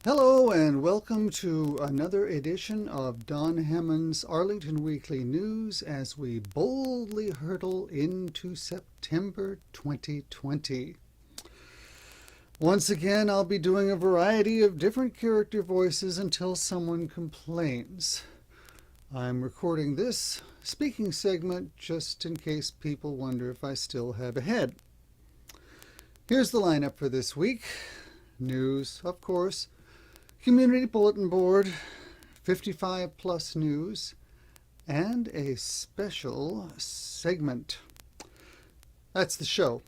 Hello and welcome to another edition of Don Hammond's Arlington Weekly News as we boldly hurtle into September 2020. Once again, I'll be doing a variety of different character voices until someone complains. I'm recording this speaking segment just in case people wonder if I still have a head. Here's the lineup for this week. News, of course. Community Bulletin Board, 55 Plus News, and a special segment. That's the show.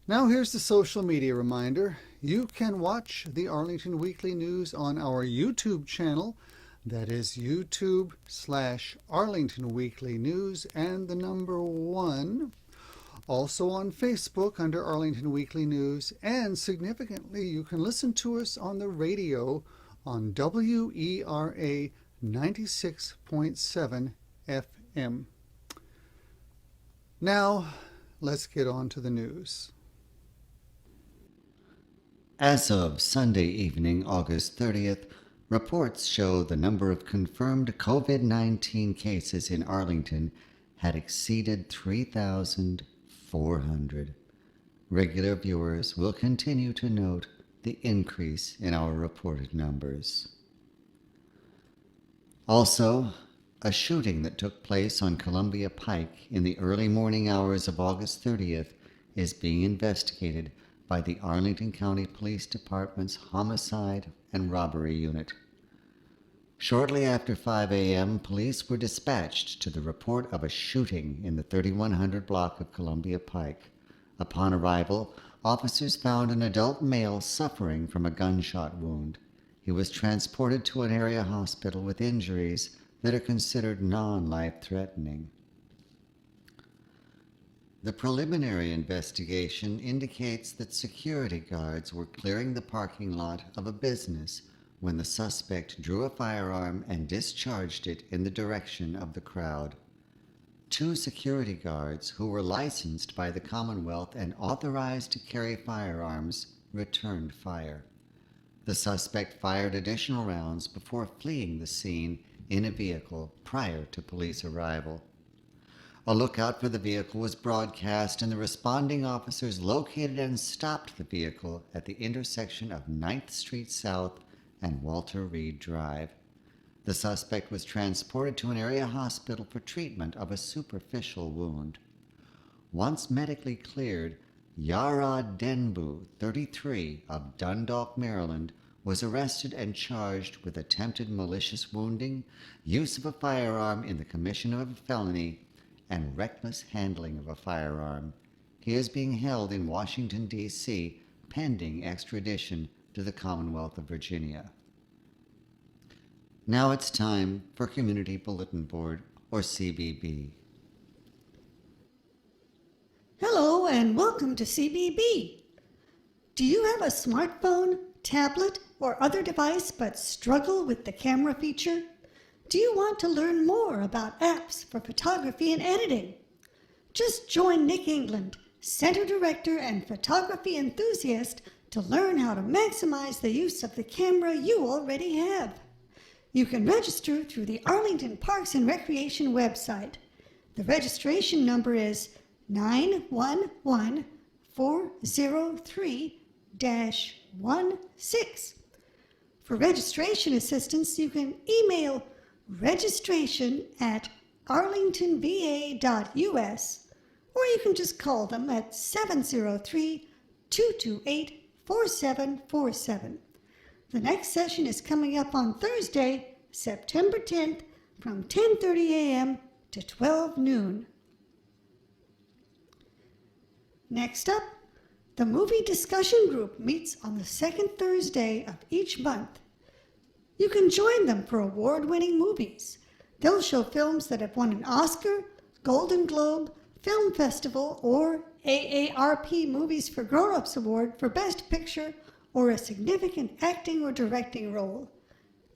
Now here's the social media reminder. You can watch the Arlington Weekly News on our YouTube channel. That is YouTube/Arlington Weekly News and the number 1. Also on Facebook under Arlington Weekly News, and significantly, you can listen to us on the radio on WERA 96.7 FM. Now, let's get on to the news. As of Sunday evening, August 30th, reports show the number of confirmed COVID-19 cases in Arlington had exceeded 3,400. Regular viewers will continue to note the increase in our reported numbers. Also, a shooting that took place on Columbia Pike in the early morning hours of August 30th is being investigated by the Arlington County Police Department's Homicide and Robbery Unit. Shortly after 5 a.m., police were dispatched to the report of a shooting in the 3100 block of Columbia Pike. Upon arrival, officers found an adult male suffering from a gunshot wound. He was transported to an area hospital with injuries that are considered non-life-threatening. The preliminary investigation indicates that security guards were clearing the parking lot of a business when the suspect drew a firearm and discharged it in the direction of the crowd. 2 security guards who were licensed by the Commonwealth and authorized to carry firearms returned fire. The suspect fired additional rounds before fleeing the scene in a vehicle prior to police arrival. A lookout for the vehicle was broadcast, and the responding officers located and stopped the vehicle at the intersection of 9th Street South and Walter Reed Drive. The suspect was transported to an area hospital for treatment of a superficial wound. Once medically cleared, Yara Denbu, 33, of Dundalk, Maryland, was arrested and charged with attempted malicious wounding, use of a firearm in the commission of a felony, and reckless handling of a firearm. He is being held in Washington, D.C., pending extradition to the Commonwealth of Virginia. Now it's time for Community Bulletin Board, or CBB. Hello and welcome to CBB. Do you have a smartphone, tablet, or other device but struggle with the camera feature? Do you want to learn more about apps for photography and editing? Just join Nick England, Center Director and Photography Enthusiast, to learn how to maximize the use of the camera you already have. You can register through the Arlington Parks and Recreation website. The registration number is 911-403-16. For registration assistance, you can email registration@arlingtonva.us, or you can just call them at 703-228-4747. The next session is coming up on Thursday, September 10th, from 10:30 a.m. to 12 noon. Next up, the movie discussion group meets on the second Thursday of each month. You can join them for award-winning movies. They'll show films that have won an Oscar, Golden Globe, Film Festival, or AARP Movies for Grown-Ups Award for Best Picture or a significant acting or directing role.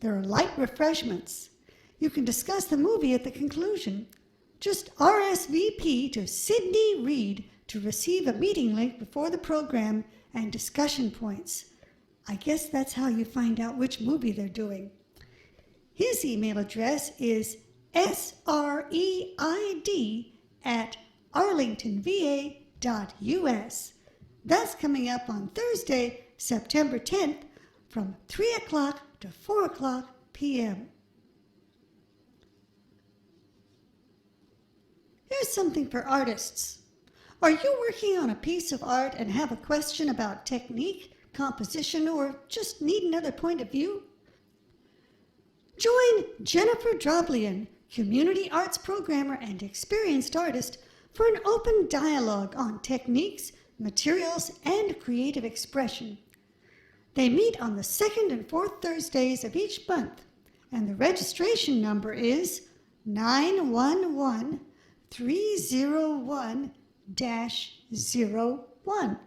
There are light refreshments. You can discuss the movie at the conclusion. Just RSVP to Sydney Reed to receive a meeting link before the program and discussion points. I guess that's how you find out which movie they're doing. His email address is sreid@arlingtonva.us. That's coming up on Thursday, September 10th from 3 o'clock to 4 o'clock p.m. Here's something for artists. Are you working on a piece of art and have a question about technique, composition, or just need another point of view? Join Jennifer Droblian, community arts programmer and experienced artist, for an open dialogue on techniques, materials, and creative expression. They meet on the second and fourth Thursdays of each month, and the registration number is 911-301-01.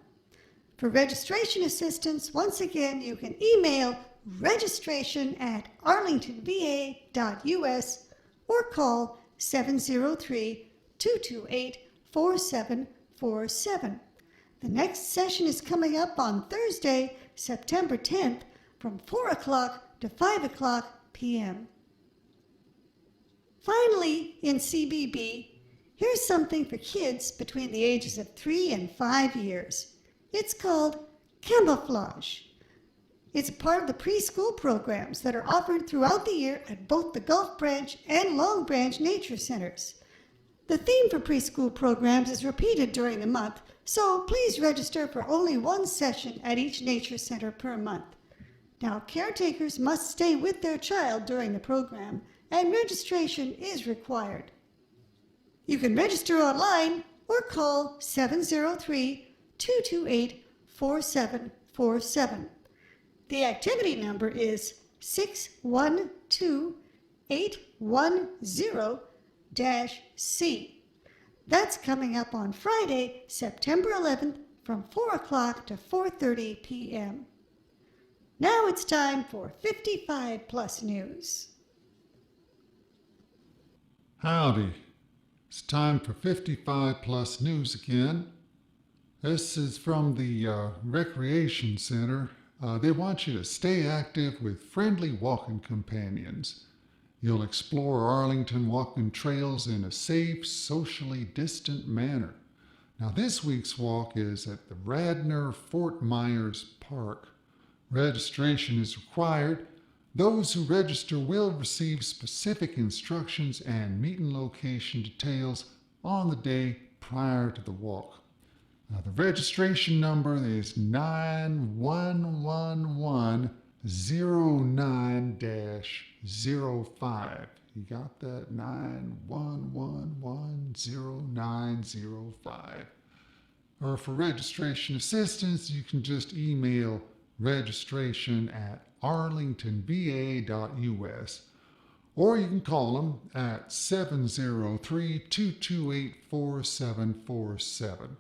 For registration assistance, once again, you can email registration@arlingtonva.us or call 703-228-4747. The next session is coming up on Thursday, September 10th from 4 o'clock to 5 o'clock p.m. Finally, in CBB, here's something for kids between the ages of 3 and 5 years. It's called Camouflage. It's a part of the preschool programs that are offered throughout the year at both the Gulf Branch and Long Branch nature centers. The theme for preschool programs is repeated during the month, so please register for only one session at each nature center per month. Now, caretakers must stay with their child during the program, and registration is required. You can register online or call 703-228-4747. The activity number is 612810-C. That's coming up on Friday, September 11th from 4 o'clock to 4:30 p.m. Now it's time for 55 Plus News. Howdy. It's time for 55 Plus News again. This is from the Recreation Center. They want you to stay active with friendly walking companions. You'll explore Arlington walking trails in a safe, socially distant manner. Now, this week's walk is at the Radnor Fort Myers Park. Registration is required. Those who register will receive specific instructions and meeting location details on the day prior to the walk. Now, the registration number is 91109-05. You got that? 9110905. Or for registration assistance, you can just email registration@arlingtonva.us, or you can call them at 703-228-4747.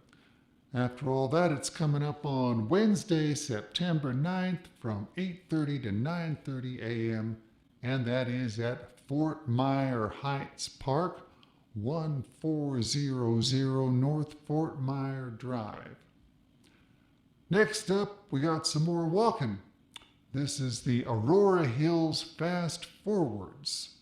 After all that, it's coming up on Wednesday, September 9th from 8:30 to 9:30 a.m., and that is at Fort Myer Heights Park, 1400 North Fort Myer Drive. Next up, we got some more walking. This is the Aurora Hills Fast Forwards.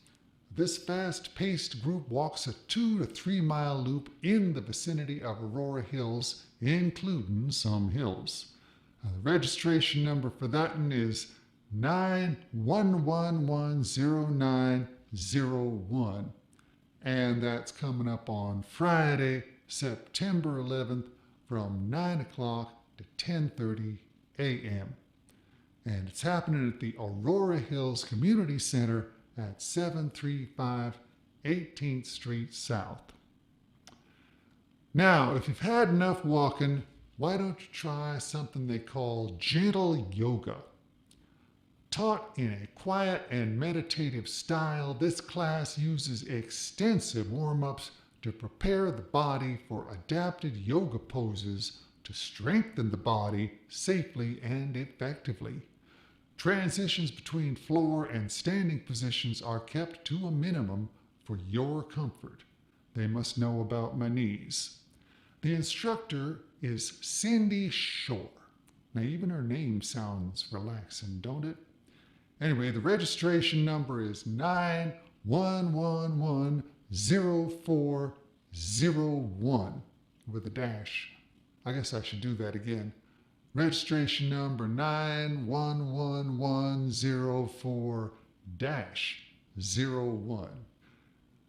This fast-paced group walks a 2 to 3 mile loop in the vicinity of Aurora Hills, including some hills. The registration number for that one is 9110901, and that's coming up on Friday, September 11th from 9 o'clock to 10:30 a.m. And it's happening at the Aurora Hills Community Center at 735 18th Street South. Now, if you've had enough walking, why don't you try something they call gentle yoga? Taught in a quiet and meditative style, this class uses extensive warm-ups to prepare the body for adapted yoga poses to strengthen the body safely and effectively. Transitions between floor and standing positions are kept to a minimum for your comfort. They must know about my knees. The instructor is Cindy Shore. Now, even her name sounds relaxing, don't it? Anyway, the registration number is 9110401 with a dash. I guess I should do that again. Registration number 91104-01.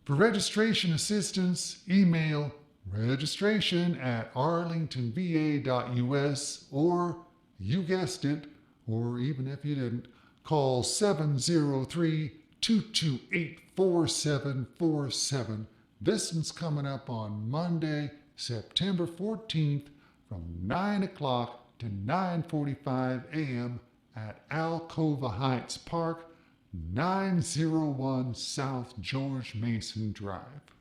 For registration assistance, email registration@arlingtonva.us, or, you guessed it, or even if you didn't, call 703-228-4747. This one's coming up on Monday, September 14th from 9 o'clock to 9:45 a.m. at Alcova Heights Park, 901 South George Mason Drive.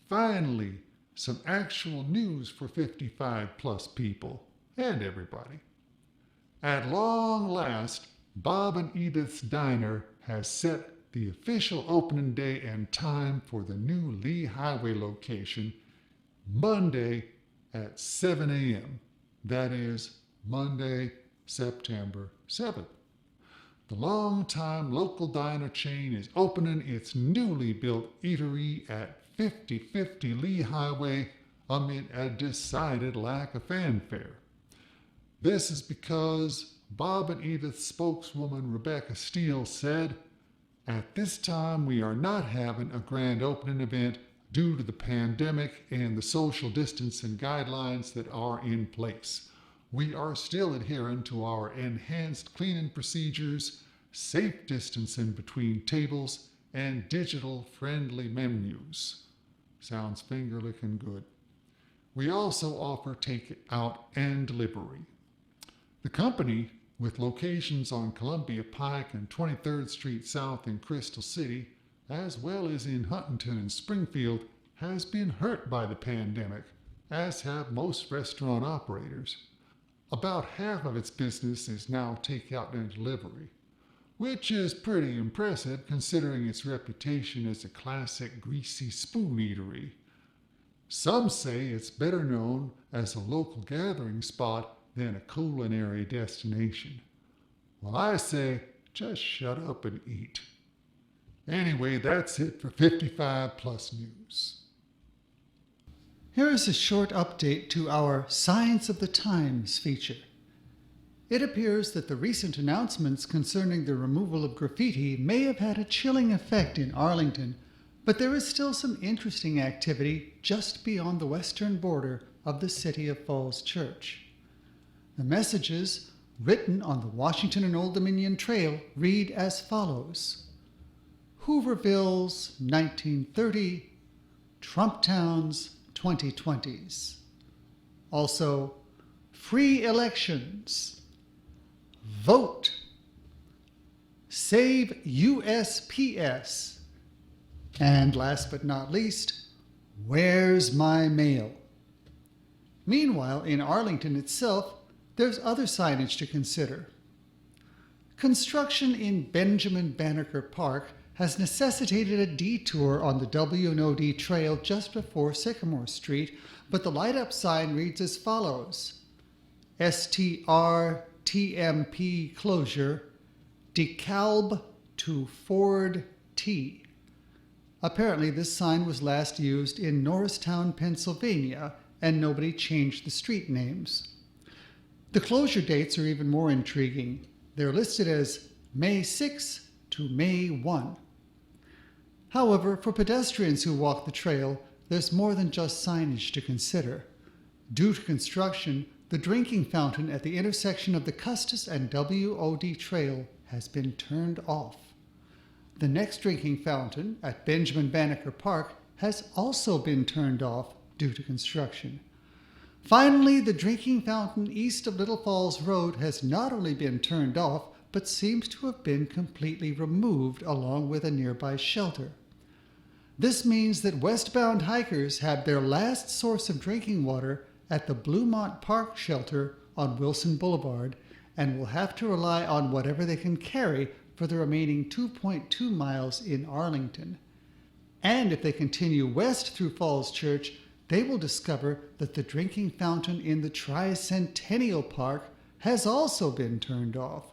Finally, some actual news for 55-plus people and everybody. At long last, Bob and Edith's Diner has set the official opening day and time for the new Lee Highway location, Monday at 7 a.m. That is Monday, September 7th. The long-time local diner chain is opening its newly built eatery at 5050 Lee Highway amid a decided lack of fanfare. This is because Bob and Edith's spokeswoman Rebecca Steele said, "At this time we are not having a grand opening event due to the pandemic and the social distancing guidelines that are in place. We are still adhering to our enhanced cleaning procedures, safe distancing between tables, and digital-friendly menus." Sounds finger-licking good. We also offer takeout and delivery. The company, with locations on Columbia Pike and 23rd Street South in Crystal City, as well as in Huntington and Springfield, has been hurt by the pandemic, as have most restaurant operators. About half of its business is now takeout and delivery, which is pretty impressive considering its reputation as a classic greasy spoon eatery. Some say it's better known as a local gathering spot than a culinary destination. Well, I say, just shut up and eat. Anyway, that's it for 55-plus news. Here is a short update to our Signs of the Times feature. It appears that the recent announcements concerning the removal of graffiti may have had a chilling effect in Arlington, but there is still some interesting activity just beyond the western border of the City of Falls Church. The messages, written on the Washington and Old Dominion Trail, read as follows: Hooverville's 1930, Trumptown's 2020s. Also, free elections, vote, save USPS, and last but not least, where's my mail? Meanwhile, in Arlington itself, there's other signage to consider. Construction in Benjamin Banneker Park has necessitated a detour on the W&OD Trail just before Sycamore Street, but the light-up sign reads as follows: STRTMP closure, DeKalb to Ford T. Apparently this sign was last used in Norristown, Pennsylvania, and nobody changed the street names. The closure dates are even more intriguing. They're listed as May 6 to May 1. However, for pedestrians who walk the trail, there's more than just signage to consider. Due to construction, the drinking fountain at the intersection of the Custis and W&OD Trail has been turned off. The next drinking fountain at Benjamin Banneker Park has also been turned off due to construction. Finally, the drinking fountain east of Little Falls Road has not only been turned off, but seems to have been completely removed along with a nearby shelter. This means that westbound hikers have their last source of drinking water at the Bluemont Park shelter on Wilson Boulevard and will have to rely on whatever they can carry for the remaining 2.2 miles in Arlington. And if they continue west through Falls Church, they will discover that the drinking fountain in the Tricentennial Park has also been turned off.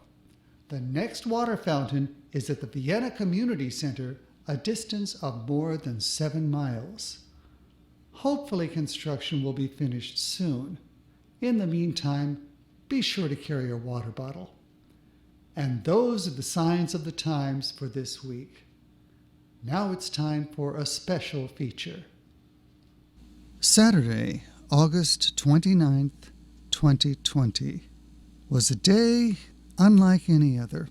The next water fountain is at the Vienna Community Center, a distance of more than 7 miles. Hopefully construction will be finished soon. In the meantime, be sure to carry your water bottle. And those are the signs of the times for this week. Now it's time for a special feature. Saturday, August 29th, 2020, was a day unlike any other.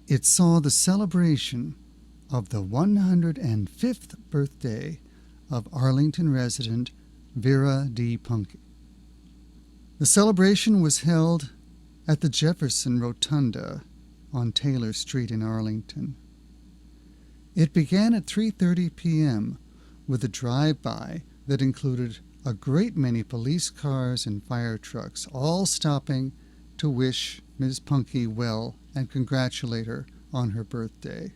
It saw the celebration of the 105th birthday of Arlington resident Vera Punke. The celebration was held at the Jefferson Rotunda on Taylor Street in Arlington. It began at 3:30 p.m. with a drive-by that included a great many police cars and fire trucks, all stopping to wish Ms. Punke well and congratulate her on her birthday.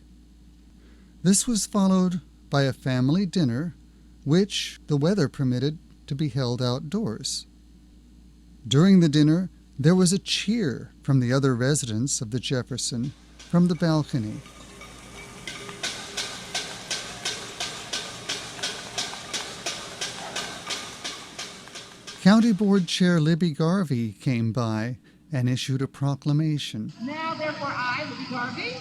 This was followed by a family dinner, which the weather permitted to be held outdoors. During the dinner, there was a cheer from the other residents of the Jefferson from the balcony. County Board Chair Libby Garvey came by and issued a proclamation. Now, therefore, I, Libby Garvey,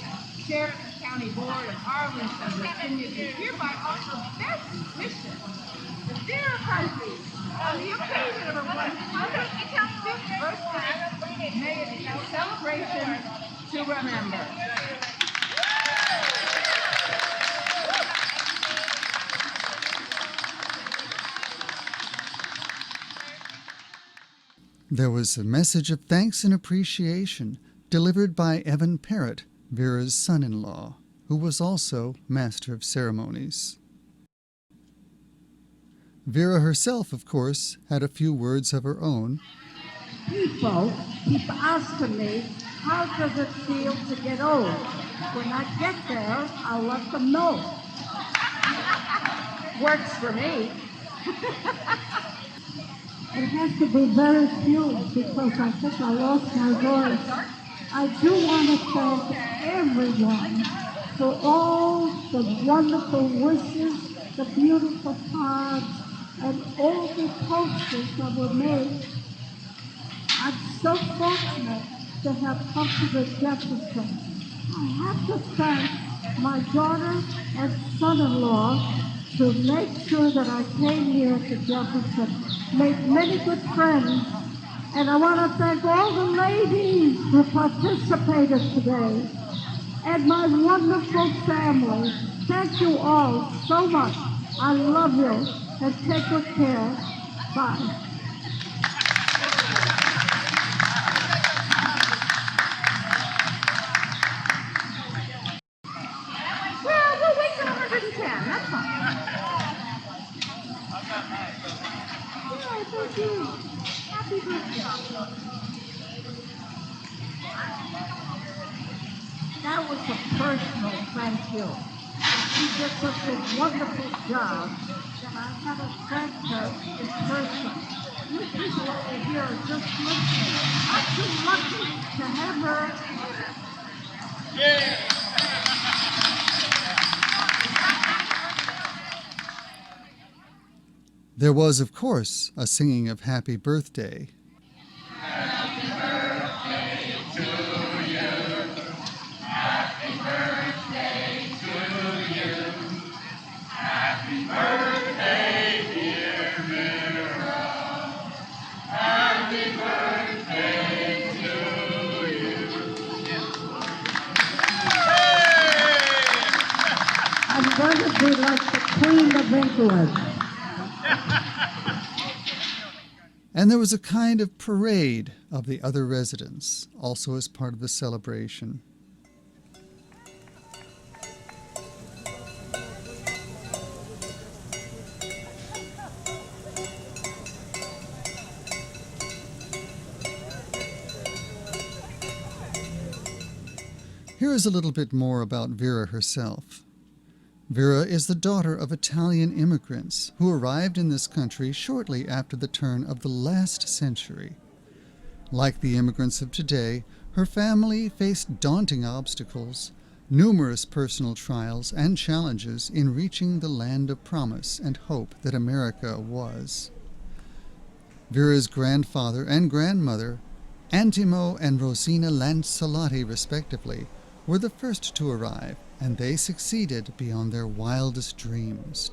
Chair of the County Board of Arlington, Virginia, do hereby offer best wishes to Vera Punke on the occasion of her 105th birthday. May it be a celebration to remember. There was a message of thanks and appreciation delivered by Evan Parrott, Vera's son-in-law, who was also Master of Ceremonies. Vera herself, of course, had a few words of her own. People keep asking me, how does it feel to get old? When I get there, I'll let them know. Works for me. It has to be very few because I think I lost my voice. I do want to thank everyone for all the wonderful wishes, the beautiful cards, and all the posters that were made. I'm so fortunate to have come to the Jefferson. I have to thank my daughter and son-in-law to make sure that I came here to Jefferson, made many good friends, and I want to thank all the ladies who participated today, and my wonderful family. Thank you all so much. I love you, and take good care. Bye. Well, we'll wait till 110. That's fine. Yeah, thank you. Happy birthday. That was a personal thank you. She did such a wonderful job that I had to thank her in person. You people over here are just listening. I'm too lucky to have her. There was, of course, a singing of Happy Birthday. I'm going to be like the Queen of England. And there was a kind of parade of the other residents, also as part of the celebration. Here is a little bit more about Vera herself. Vera is the daughter of Italian immigrants who arrived in this country shortly after the turn of the last century. Like the immigrants of today, her family faced daunting obstacles, numerous personal trials and challenges in reaching the land of promise and hope that America was. Vera's grandfather and grandmother, Antimo and Rosina Lancelotti respectively, were the first to arrive, and they succeeded beyond their wildest dreams.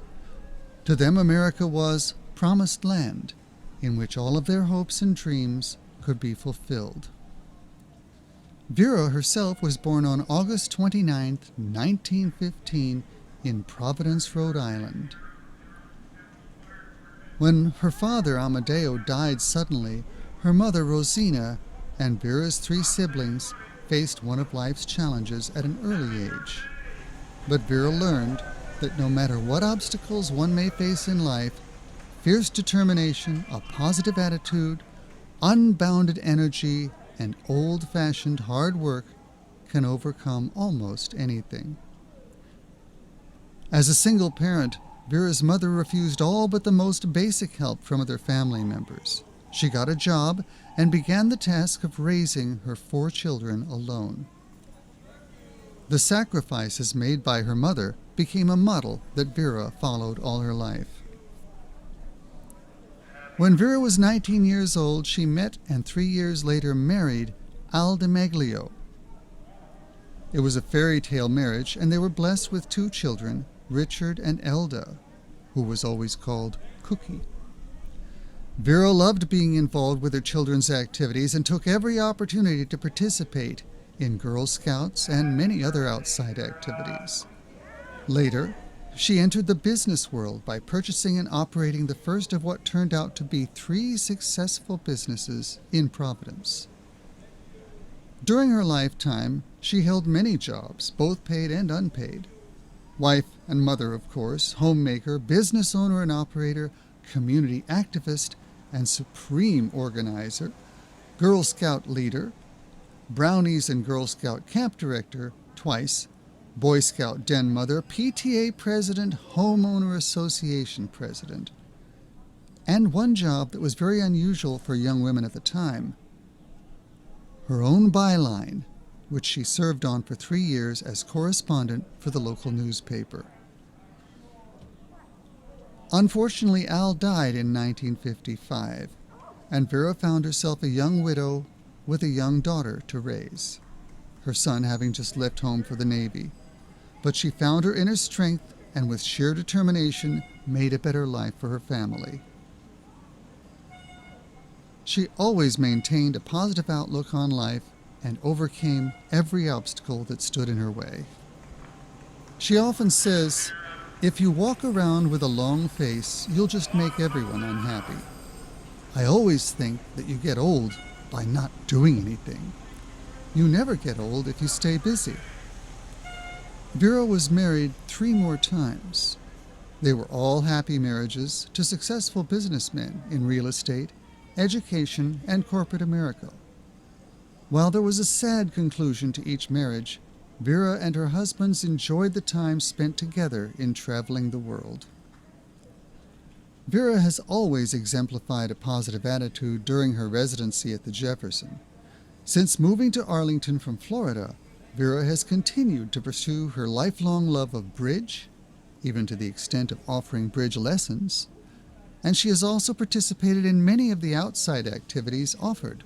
To them, America was promised land, in which all of their hopes and dreams could be fulfilled. Vera herself was born on August 29, 1915, in Providence, Rhode Island. When her father, Amadeo, died suddenly, her mother, Rosina, and Vera's 3 siblings faced one of life's challenges at an early age. But Vera learned that no matter what obstacles one may face in life, fierce determination, a positive attitude, unbounded energy, and old-fashioned hard work can overcome almost anything. As a single parent, Vera's mother refused all but the most basic help from other family members. She got a job and began the task of raising her 4 children alone. The sacrifices made by her mother became a model that Vera followed all her life. When Vera was 19 years old, she met and 3 years later married Al DiMeglio. It was a fairy tale marriage, and they were blessed with 2 children, Richard and Elda, who was always called Cookie. Vera loved being involved with her children's activities and took every opportunity to participate in Girl Scouts and many other outside activities. Later, she entered the business world by purchasing and operating the first of what turned out to be 3 successful businesses in Providence. During her lifetime, she held many jobs, both paid and unpaid. Wife and mother, of course, homemaker, business owner and operator, community activist, and supreme organizer, Girl Scout leader, Brownies and Girl Scout camp director twice, Boy Scout den mother, PTA president, homeowner association president, and one job that was very unusual for young women at the time, her own byline, which she served on for 3 years as correspondent for the local newspaper. Unfortunately, Al died in 1955, and Vera found herself a young widow with a young daughter to raise, her son having just left home for the Navy. But she found her inner strength and with sheer determination made a better life for her family. She always maintained a positive outlook on life and overcame every obstacle that stood in her way. She often says, "If you walk around with a long face, you'll just make everyone unhappy. I always think that you get old by not doing anything. You never get old if you stay busy." Vera was married 3 more times. They were all happy marriages to successful businessmen in real estate, education, and corporate America. While there was a sad conclusion to each marriage, Vera and her husbands enjoyed the time spent together in traveling the world. Vera has always exemplified a positive attitude during her residency at the Jefferson. Since moving to Arlington from Florida, Vera has continued to pursue her lifelong love of bridge, even to the extent of offering bridge lessons, and she has also participated in many of the outside activities offered.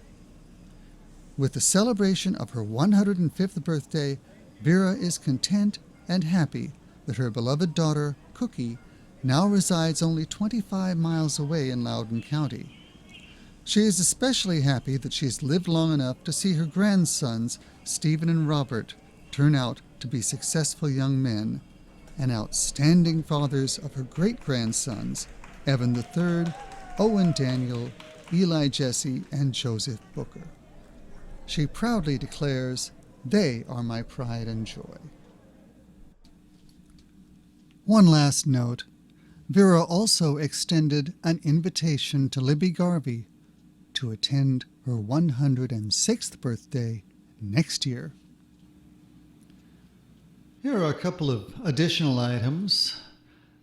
With the celebration of her 105th birthday, Vera is content and happy that her beloved daughter, Cookie, now resides only 25 miles away in Loudoun County. She is especially happy that she has lived long enough to see her grandsons, Stephen and Robert, turn out to be successful young men and outstanding fathers of her great-grandsons, Evan III, Owen Daniel, Eli Jesse, and Joseph Booker. She proudly declares, "They are my pride and joy." One last note. Vera also extended an invitation to Libby Garvey to attend her 106th birthday next year. Here are a couple of additional items.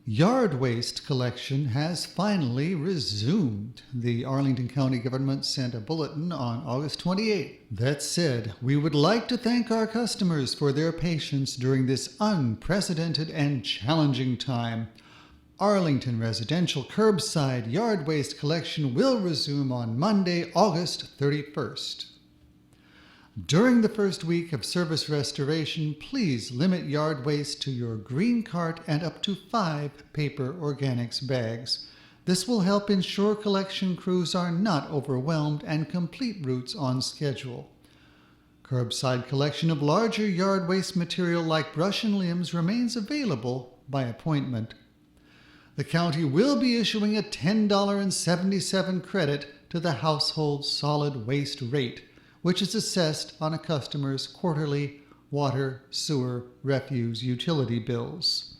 Yard waste collection has finally resumed. The Arlington County government sent a bulletin on August 28th that said, "We would like to thank our customers for their patience during this unprecedented and challenging time. Arlington residential curbside yard waste collection will resume on Monday, August 31st. During the first week of service restoration, please limit yard waste to your green cart and up to 5 paper organics bags. This will help ensure collection crews are not overwhelmed and complete routes on schedule. Curbside collection of larger yard waste material like brush and limbs remains available by appointment. The county will be issuing a $10.77 credit to the household solid waste rate, which is assessed on a customer's quarterly water, sewer, refuse, utility bills.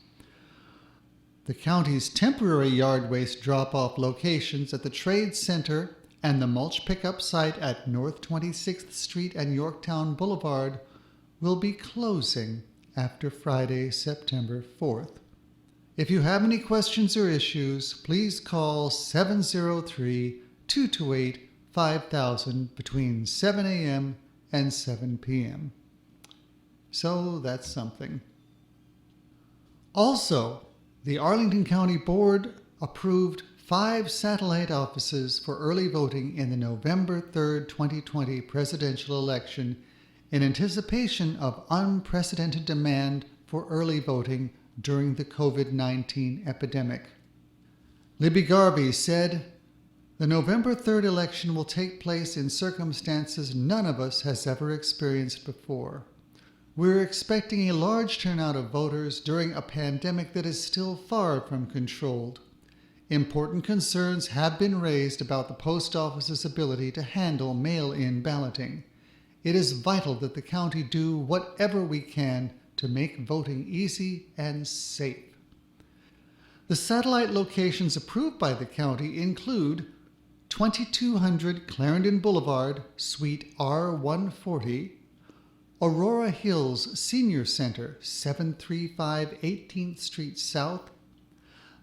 The county's temporary yard waste drop-off locations at the Trade Center and the mulch pickup site at North 26th Street and Yorktown Boulevard will be closing after Friday, September 4th. If you have any questions or issues, please call 703-228-5000 between 7 a.m. and 7 p.m. So that's something. Also, the Arlington County Board approved 5 satellite offices for early voting in the November 3rd, 2020 presidential election in anticipation of unprecedented demand for early voting during the COVID-19 epidemic. Libby Garvey said, "The November 3rd election will take place in circumstances none of us has ever experienced before. We're expecting a large turnout of voters during a pandemic that is still far from controlled. Important concerns have been raised about the post office's ability to handle mail-in balloting. It is vital that the county do whatever we can to make voting easy and safe." The satellite locations approved by the county include 2200 Clarendon Boulevard, Suite R140, Aurora Hills Senior Center, 735 18th Street South,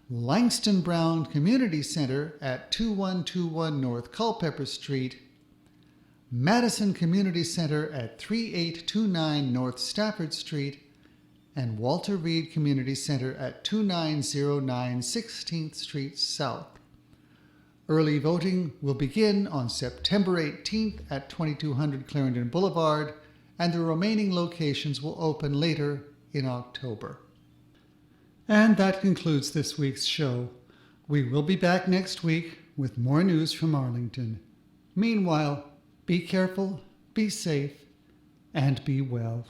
Langston Brown Community Center at 2121 North Culpeper Street, Madison Community Center at 3829 North Stafford Street, and Walter Reed Community Center at 2909 16th Street South. Early voting will begin on September 18th at 2200 Clarendon Boulevard, and the remaining locations will open later in October. And that concludes this week's show. We will be back next week with more news from Arlington. Meanwhile, be careful, be safe, and be well.